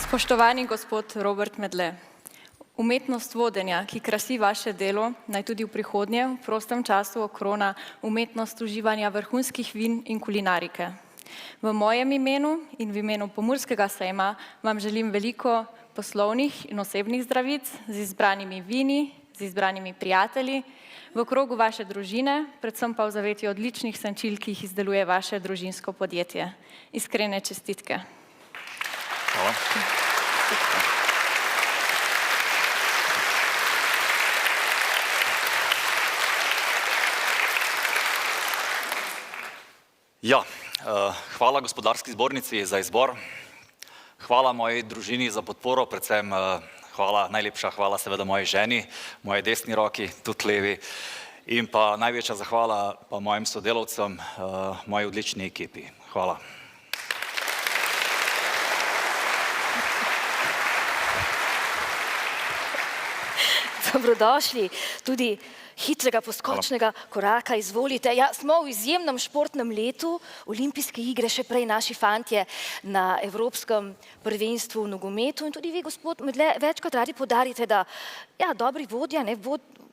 Spoštovani gospod Robert Medle, umetnost vodenja, ki krasi vaše delo, naj tudi v prihodnje v prostem času okrona umetnost uživanja vrhunskih vin in kulinarike. V mojem imenu in v imenu Pomurskega sejma vam želim veliko poslovnih in osebnih zdravic z izbranimi vini, z izbranimi prijatelji, v krogu vaše družine, predvsem pa v zavetju odličnih senčil, ki jih izdeluje vaše družinsko podjetje. Iskrene čestitke. Hvala. Ja, hvala gospodarski zbornici za izbor, hvala moji družini za podporo, predvsem najlepša hvala seveda moji ženi, moji desni roki, tudi levi in pa največja zahvala pa mojim sodelavcem, moji odlični ekipi. Hvala. Dobrodošli, tudi hitrega poskočnega koraka, izvolite. Ja, smo v izjemnem športnem letu, olimpijske igre, še prej naši fantje na Evropskem prvenstvu v nogometu in tudi vi, gospod Medle, večkrat radi poudarite, da dobri vodja,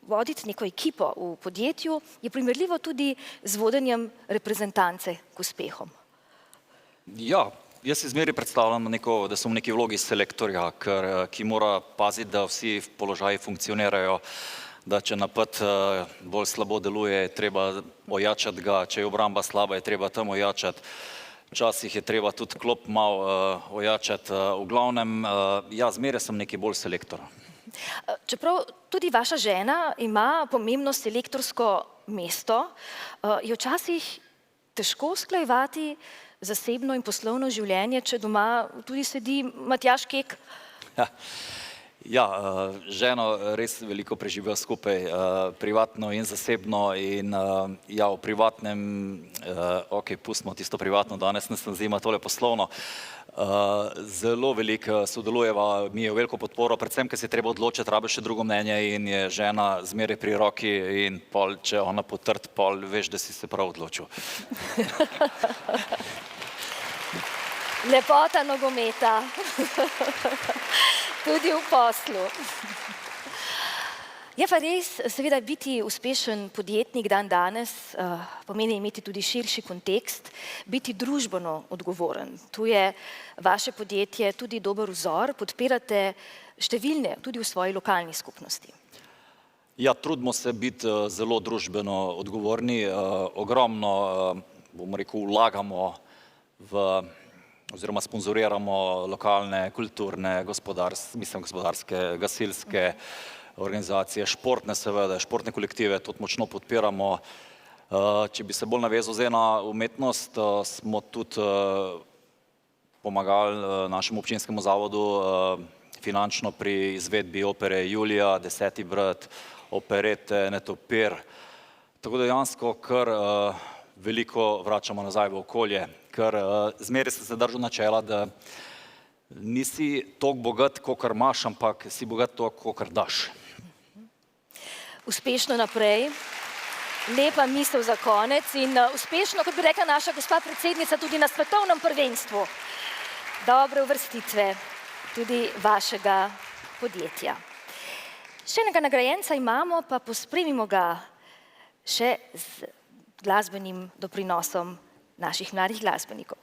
voditi neko ekipo v podjetju je primerljivo tudi z vodenjem reprezentance k uspehom. Ja, jaz si zmeraj predstavljam, da sem v neki vlogi selektorja, ki mora paziti, da vsi položaji funkcionirajo, da če napad bolj slabo deluje, je treba ojačati ga, če je obramba slaba, je treba tam ojačati. Včasih je treba tudi klop malo ojačati. V glavnem, ja, zmeraj sem neki bolj selektor. Čeprav tudi vaša žena ima pomembno selektorsko mesto, je včasih težko usklajevati zasebno in poslovno življenje, če doma tudi sedi Matjaž Kek? Ja, ženo res veliko preživijo skupaj, privatno in zasebno in ja, v privatnem, ok, pustimo tisto privatno, danes ne sem zima tole poslovno, zelo veliko sodelujeva, mi je veliko podporo, predvsem, ker se je treba odločiti, rabiš še drugo mnenje in je žena zmeraj pri roki in pol, če ona potrdi, pol veš, da si se prav odločil. Lepota nogometa. Tudi v poslu. Je pa res, seveda, biti uspešen podjetnik dan danes pomeni imeti tudi širši kontekst, biti družbeno odgovoren. Tu je vaše podjetje tudi dober vzor, podpirate številne, tudi v svoji lokalni skupnosti. Ja, trudimo se biti zelo družbeno odgovorni, ogromno, bomo rekel, vlagamo v oziroma sponzoriramo lokalne, kulturne, gospodarske, gasilske organizacije, športne seveda, športne kolektive, tudi močno podpiramo. Če bi se bolj navezal zdaj na umetnost, smo tudi pomagali našemu občinskemu zavodu finančno pri izvedbi opere Julija, 10. brat, operete Netopir. Tako da dejansko kar veliko vračamo nazaj v okolje, ker zmeraj sem se držal načela, da nisi toliko bogat, kolikor imaš, ampak si bogat toliko, kolikor daš. Uspešno naprej. Lepa misel za konec in uspešno, kot bi rekla naša gospa predsednica, tudi na svetovnem prvenstvu. Dobre uvrstitve tudi vašega podjetja. Še enega nagrajenca imamo, pa pospremimo ga še z glasbenim doprinosom naših mladih glasbenikov.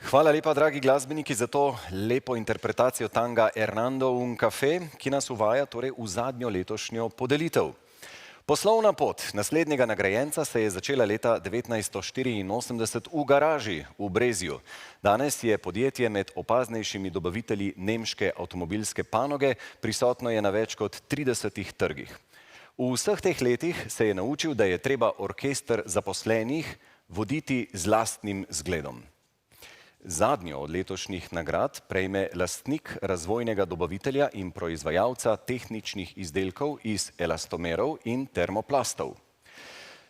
Hvala lepa, dragi glasbeniki, za to lepo interpretacijo tanga Hernando un Café, ki nas uvaja torej v zadnjo letošnjo podelitev. Poslovna pot naslednjega nagrajenca se je začela leta 1984 v garaži v Brezju. Danes je podjetje med opaznejšimi dobavitelji nemške avtomobilske panoge, prisotno je na več kot 30 trgih. V vseh teh letih se je naučil, da je treba orkester zaposlenih voditi z lastnim zgledom. Zadnjo od letošnjih nagrad prejme lastnik razvojnega dobavitelja in proizvajalca tehničnih izdelkov iz elastomerov in termoplastov.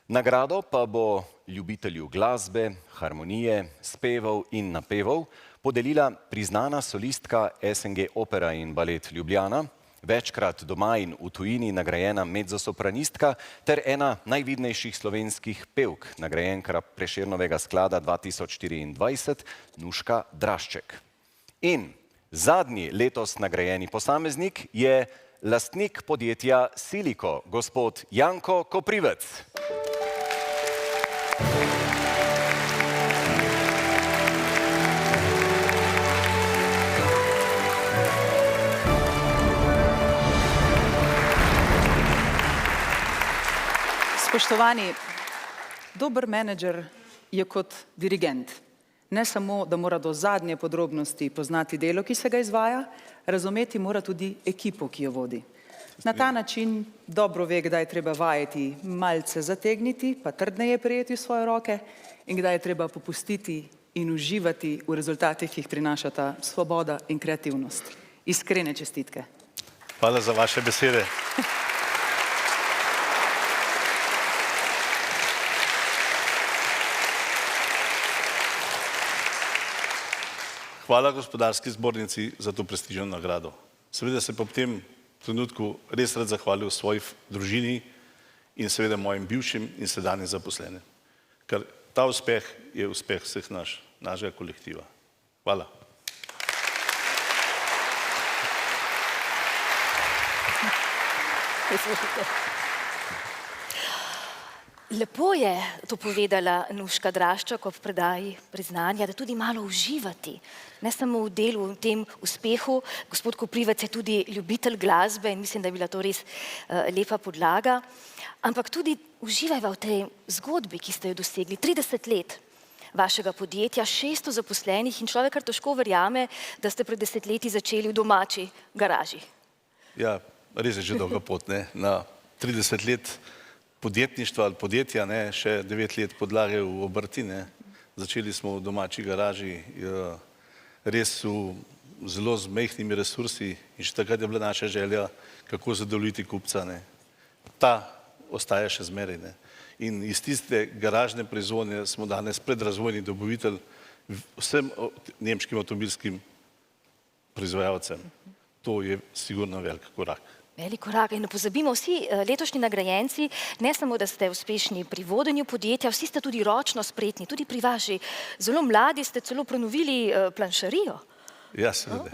Nagrado pa bo ljubitelju glasbe, harmonije, spevov in napevov podelila priznana solistka SNG Opera in Balet Ljubljana, večkrat doma in v tujini nagrajena mezzosopranistka ter ena najvidnejših slovenskih pevk, nagrajenka Prešernovega sklada 2024, Nuška Drašček. In zadnji letos nagrajeni posameznik je lastnik podjetja Siliko, gospod Janko Koprivec. Spoštovani, dober menedžer je kot dirigent. Ne samo, da mora do zadnje podrobnosti poznati delo, ki se ga izvaja, razumeti mora tudi ekipo, ki jo vodi. Na ta način dobro ve, kdaj je treba vajeti malce zategniti, pa trdneje prijeti v svoje roke in kdaj je treba popustiti in uživati v rezultatih, ki jih prinašata svoboda in kreativnost. Iskrene čestitke. Hvala za vaše besede. hvala gospodarski zbornici za to prestižno nagrado. Seveda se pa v tem trenutku res rad zahvalil svoji družini in seveda mojim bivšim in sedanjim zaposlenim. Ker ta uspeh je uspeh vseh našega kolektiva. Hvala. Lepo je to povedala Nuška Drašček ob predaji priznanja, da tudi malo uživati, ne samo v delu, v tem uspehu. Gospod Koprivec je tudi ljubitelj glasbe in mislim, da je bila to res lepa podlaga. Ampak tudi uživajva v tej zgodbi, ki ste jo dosegli. 30 let vašega podjetja, 600 zaposlenih in človek kar težko verjame, da ste pred desetletji začeli v domači garaži. Ja, res je že dolga pot, ne? Na 30 let podjetništva ali podjetja, ne, še 9 let podlage v obrti, ne. Začeli smo v domači garaži, res v zelo z majhnimi resursi in še takrat je bila naša želja, kako zadovoljiti kupca, ne. Ta ostaja še zmeraj, ne. In iz tiste garažne proizvodnje smo danes predrazvojni dobavitelj vsem nemškim avtomobilskim proizvajalcem. To je sigurno velik korak. Velik korak. In ne pozabimo, vsi letošnji nagrajenci, ne samo, da ste uspešni pri vodenju podjetja, vsi ste tudi ročno spretni, tudi pri vaši. Zelo mladi ste celo prenovili planšarijo. Ja, seveda.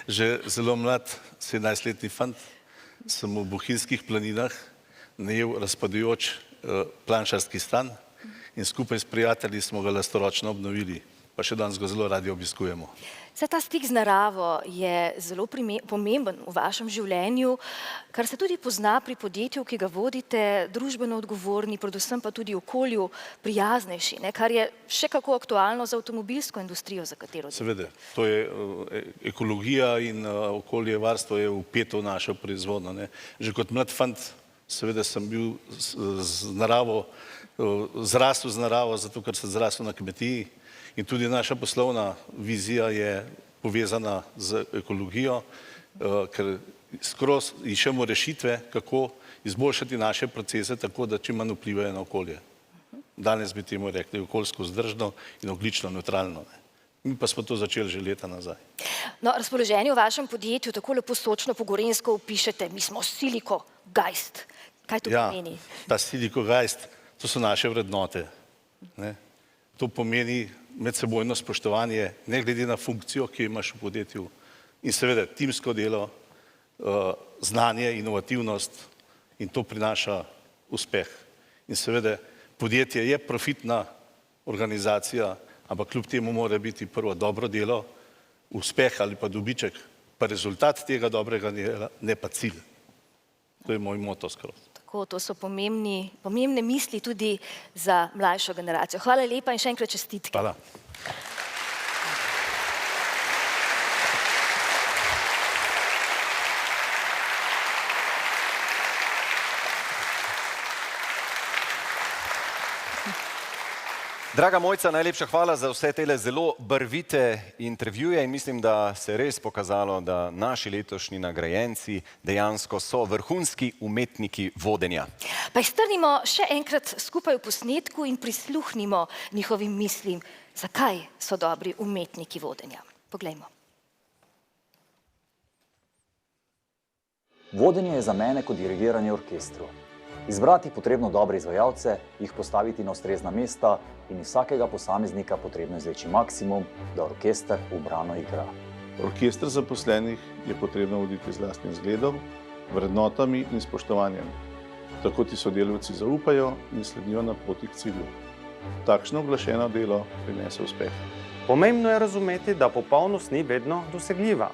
Že zelo mlad, 17-letni fant, sem v Bohinjskih planinah najel razpadajoč planšarski stan in skupaj s prijatelji smo ga lastoročno obnovili, pa še danes ga zelo radi obiskujemo. Vse ta stik z naravo je zelo pomemben v vašem življenju, kar se tudi pozna pri podjetju, ki ga vodite, družbeno odgovorni, predvsem pa tudi okolju prijaznejši, kar je še kako aktualno za avtomobilsko industrijo, za katero delate. Seveda, to je ekologija in okolje varstvo je vpeto v našo proizvodnjo, ne. Že kot mlad fant, seveda sem bil zrastel z naravo, zato ker sem zrastel na kmetiji. In tudi naša poslovna vizija je povezana z ekologijo, ker skroz iščemo rešitve, kako izboljšati naše procese tako, da čim manj vplivajo na okolje. Danes bi temu rekli okoljsko vzdržno in ogljično nevtralno. Mi pa smo to začeli že leta nazaj. No, razpoloženje v vašem podjetju tako lepo sočno po gorenjsko opišete, mi smo Siliko Geist. Kaj to pomeni? Ja, ta Siliko Geist, to so naše vrednote. To pomeni medsebojno spoštovanje, ne glede na funkcijo, ki imaš v podjetju, in seveda timsko delo, znanje, inovativnost in to prinaša uspeh. In seveda podjetje je profitna organizacija, ampak kljub temu mora biti prvo dobro delo, uspeh ali pa dobiček, pa rezultat tega dobrega dela, ne pa cilj. To je moj moto skroz. Tako, to so pomembne misli tudi za mlajšo generacijo. Hvala lepa in še enkrat čestitke. Hvala. Draga Mojca, najlepša hvala za vse tele zelo barvite intervjuje in mislim, da se je res pokazalo, da naši letošnji nagrajenci dejansko so vrhunski umetniki vodenja. Pa jih strnimo še enkrat skupaj v posnetku in prisluhnimo njihovim mislim, zakaj so dobri umetniki vodenja. Poglejmo. Vodenje je za mene kot dirigiranje orkestru. Izbrati potrebno dobre izvajalce, jih postaviti na ustrezna mesta in iz vsakega posameznika potrebno izvleči maksimum, da orkester ubrano igra. Orkester zaposlenih je potrebno voditi z lastnim zgledom, vrednotami in spoštovanjem. Tako ti sodelavci zaupajo in sledijo na poti k cilju. Takšno uglašeno delo prinese uspeh. Pomembno je razumeti, da popolnost ni vedno dosegljiva.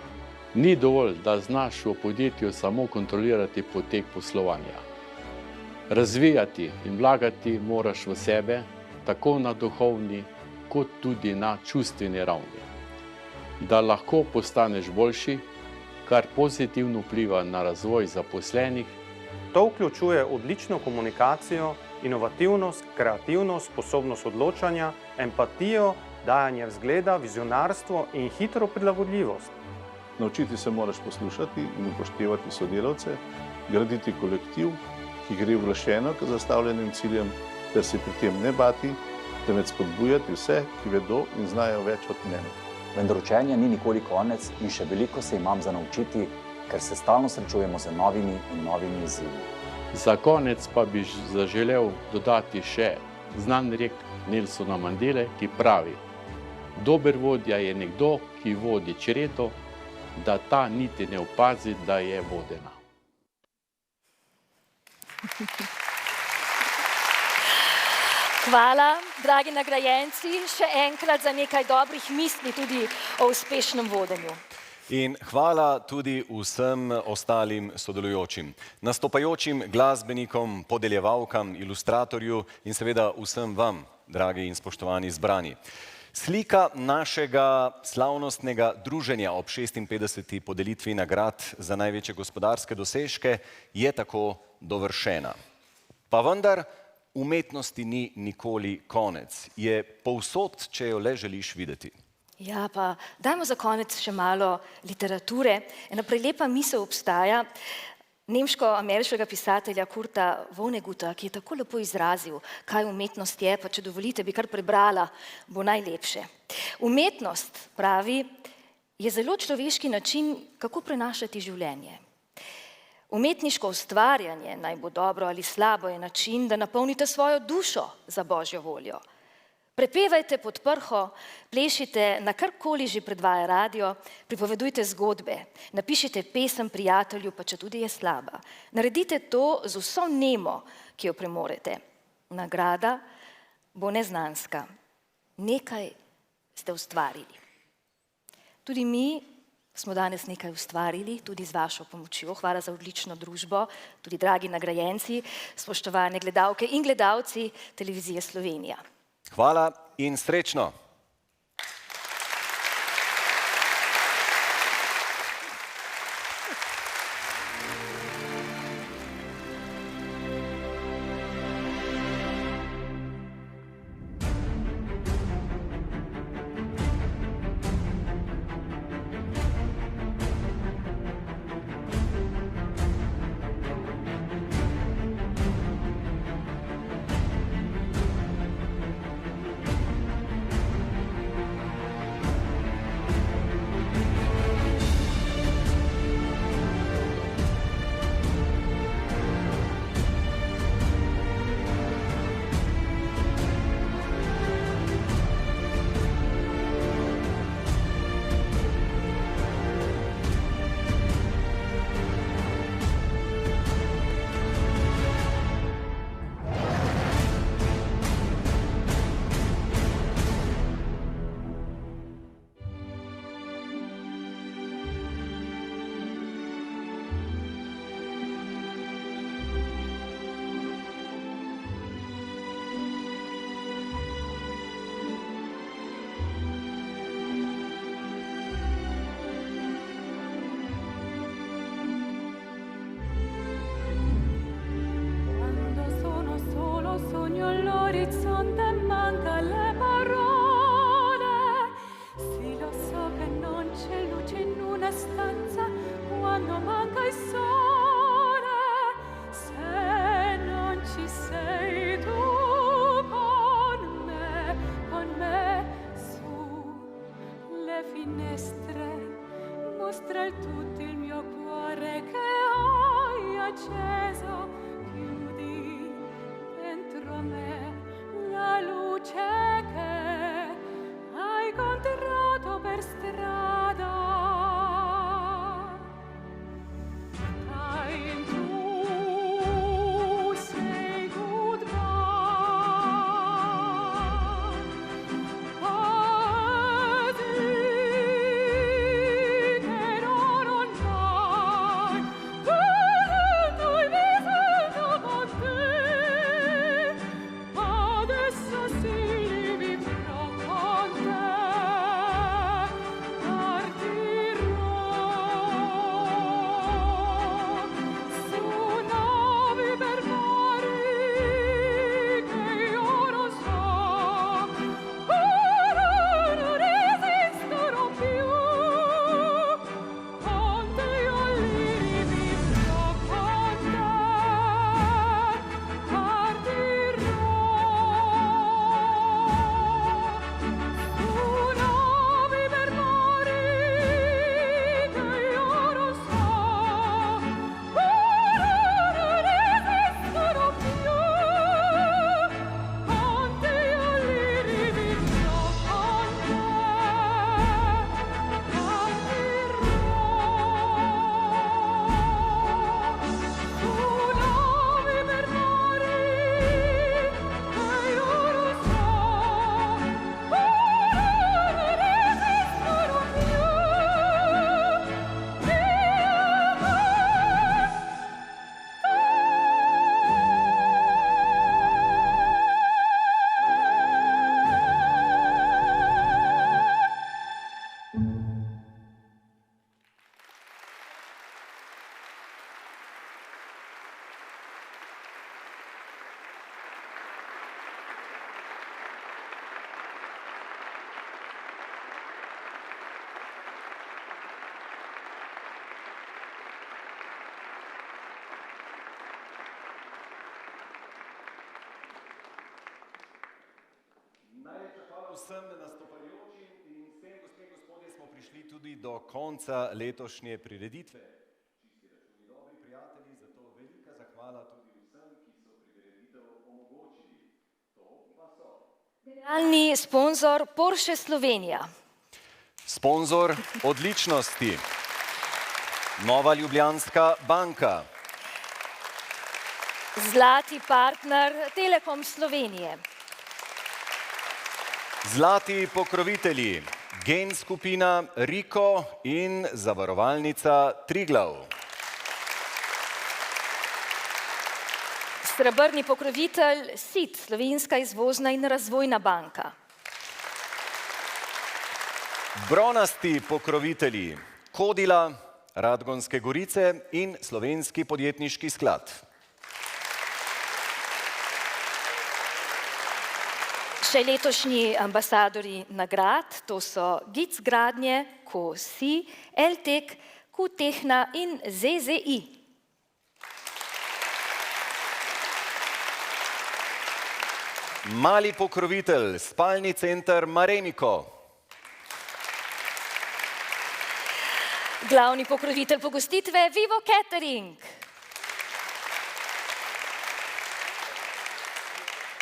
Ni dovolj, da znaš v podjetju samo kontrolirati potek poslovanja. Razvijati in vlagati moraš v sebe, tako na duhovni, kot tudi na čustveni ravni. Da lahko postaneš boljši, kar pozitivno vpliva na razvoj zaposlenih. To vključuje odlično komunikacijo, inovativnost, kreativnost, sposobnost odločanja, empatijo, dajanje vzgleda, vizionarstvo in hitro prilagodljivost. Naučiti se moraš poslušati in upoštevati sodelavce, graditi kolektiv, ki gre uglašeno k zastavljenim ciljem, ter se pri tem ne bati, temveč spodbujati vse, ki vedo in znajo več od mene. Vendar učenja ni nikoli konec in še veliko se imam za naučiti, ker se stalno srečujemo z novimi in novimi izzivi. Za konec pa bi zaželel dodati še znan rek Nelsona Mandele, ki pravi: dober vodja je nekdo, ki vodi čredo, da ta niti ne opazi, da je vodena. Hvala, dragi nagrajenci, še enkrat za nekaj dobrih misli tudi o uspešnem vodenju. In hvala tudi vsem ostalim sodelujočim, nastopajočim glasbenikom, podeljevalkam, ilustratorju in seveda vsem vam, dragi in spoštovani zbrani. Slika našega slavnostnega druženja ob 56. podelitvi nagrad za največje gospodarske dosežke je tako dovršena. Pa vendar umetnosti ni nikoli konec. Je povsod, če jo le želiš videti. Ja, pa dajmo za konec še malo literature. Ena prelepa misel obstaja nemško-ameriškega pisatelja Kurta Vonneguta, ki je tako lepo izrazil, kaj umetnost je, pa če dovolite, bi kar prebrala, bo najlepše. Umetnost, pravi, je zelo človeški način, kako prenašati življenje. Umetniško ustvarjanje, naj bo dobro ali slabo, je način, da napolnite svojo dušo za Božjo voljo. Prepevajte pod prho, plešite na karkoli že predvaja radio, pripovedujte zgodbe, napišite pesem prijatelju, pa če tudi je slaba. Naredite to z vso nemo, ki jo premorete. Nagrada bo neznanska. Nekaj ste ustvarili. Tudi mi smo danes nekaj ustvarili, tudi z vašo pomočjo. Hvala za odlično družbo, tudi dragi nagrajenci, spoštovane gledalke in gledalci Televizije Slovenija. Hvala in srečno! Adesso si vsem nastopajočim in s tem, gospe in gospodje, smo prišli tudi do konca letošnje prireditve. Čisti računi, dobri prijatelji, zato velika zahvala tudi vsem, ki so prireditev omogočili. To pa so. Generalni sponzor Porsche Slovenija. Sponzor odličnosti. Nova Ljubljanska banka. Zlati partner Telekom Slovenije. Zlati pokrovitelji. Gen skupina Riko in zavarovalnica Triglav. Srebrni pokrovitelj SID, Slovenska izvozna in razvojna banka. Bronasti pokrovitelji. Kodila, Radgonske Gorice in Slovenski podjetniški sklad. Še letošnji ambasadori nagrad, to so GIC Gradnje, KOSI, LTEK, Q-Tehna in ZZI. Mali pokrovitelj, spalni center Mareniko. Glavni pokrovitelj pogostitve Vivo Catering.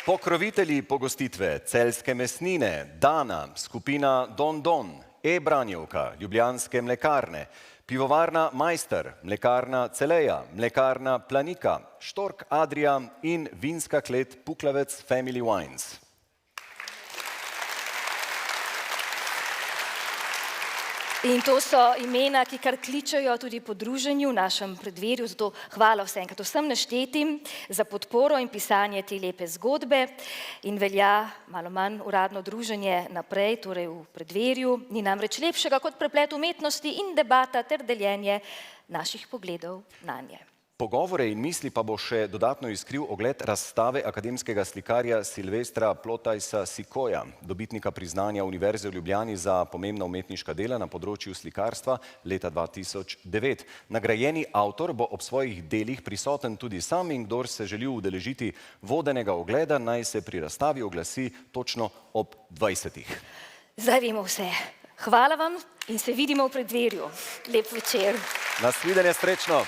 Pokrovitelji pogostitve Celjske mesnine, Dana, skupina Don Don, E-Branjevka, Ljubljanske mlekarne, pivovarna Majster, mlekarna Celeja, mlekarna Planika, Štork Adria in vinska klet Puklavec Family Wines. In to so imena, ki kar kličejo tudi po druženju v našem predverju, zato hvala vsem naštetim za podporo in pisanje te lepe zgodbe in velja malo manj uradno druženje naprej, torej v predverju. Ni namreč lepšega kot preplet umetnosti in debata ter deljenje naših pogledov nanje. Pogovore in misli pa bo še dodatno iskril ogled razstave akademskega slikarja Silvestra Plotajsa Sikoja, dobitnika priznanja Univerze v Ljubljani za pomembna umetniška dela na področju slikarstva leta 2009. Nagrajeni avtor bo ob svojih delih prisoten tudi sam in kdor se želi udeležiti vodenega ogleda, naj se pri razstavi oglasi točno ob 20. Zdaj vemo vse. Hvala vam in se vidimo v predverju. Lep večer. Nasvidenje, srečno.